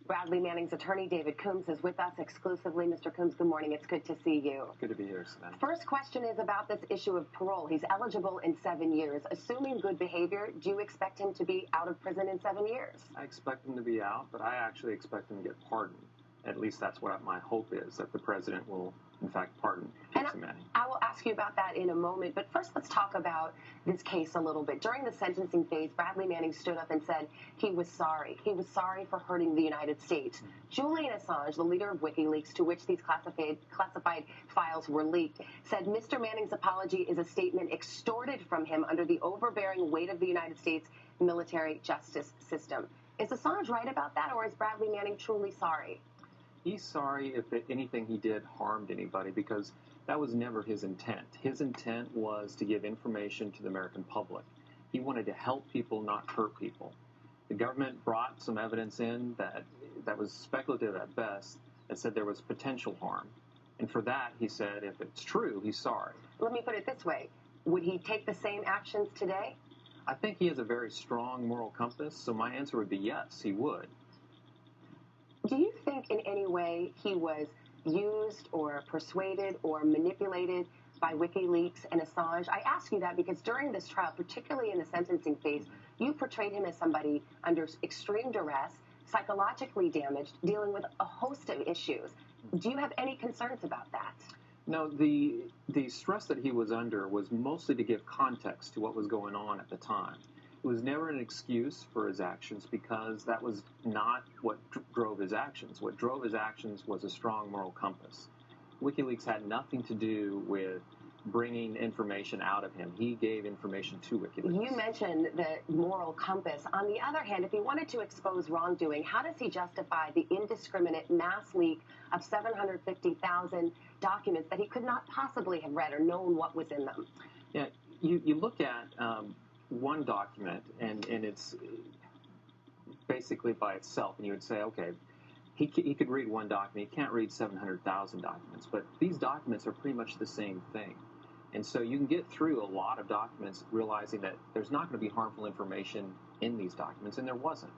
Bradley Manning's attorney, David Coombs, is with us exclusively. Mr. Coombs, good morning. It's good to see you. Good to be here, Savannah. First question is about this issue of parole. He's eligible in 7 years. Assuming good behavior, do you expect him to be out of prison in 7 years? I expect him to be out, but I actually expect him to get pardoned. At least that's what my hope is, that the president will, in fact, pardon Casey Manning. I will ask you about that in a moment, but first let's talk about this case a little bit. During the sentencing phase, Bradley Manning stood up and said he was sorry. He was sorry for hurting the United States. Julian Assange, the leader of WikiLeaks, to which these classified files were leaked, said Mr. Manning's apology is a statement extorted from him under the overbearing weight of the United States military justice system. Is Assange right about that, or is Bradley Manning truly sorry? He's sorry if anything he did harmed anybody, because that was never his intent. His intent was to give information to the American public. He wanted to help people, not hurt people. The government brought some evidence in that was speculative at best, that said there was potential harm. And for that, he said, if it's true, he's sorry. Let me put it this way. Would he take the same actions today? I think he has a very strong moral compass, so my answer would be yes, he would. Do you think in any way he was used or persuaded or manipulated by WikiLeaks and Assange? I ask you that because during this trial, particularly in the sentencing phase, you portrayed him as somebody under extreme duress, psychologically damaged, dealing with a host of issues. Do you have any concerns about that? No, the stress that he was under was mostly to give context to what was going on at the time. It was never an excuse for his actions, because that was not what drove his actions. What drove his actions was a strong moral compass. WikiLeaks had nothing to do with bringing information out of him. He gave information to WikiLeaks. You mentioned the moral compass. On the other hand, if he wanted to expose wrongdoing, how does he justify the indiscriminate mass leak of 750,000 documents that he could not possibly have read or known what was in them? Yeah, you look at one document, and it's basically by itself, and you would say, okay, he could read one document. He can't read 700,000 documents, but these documents are pretty much the same thing. And so you can get through a lot of documents realizing that there's not going to be harmful information in these documents, and there wasn't.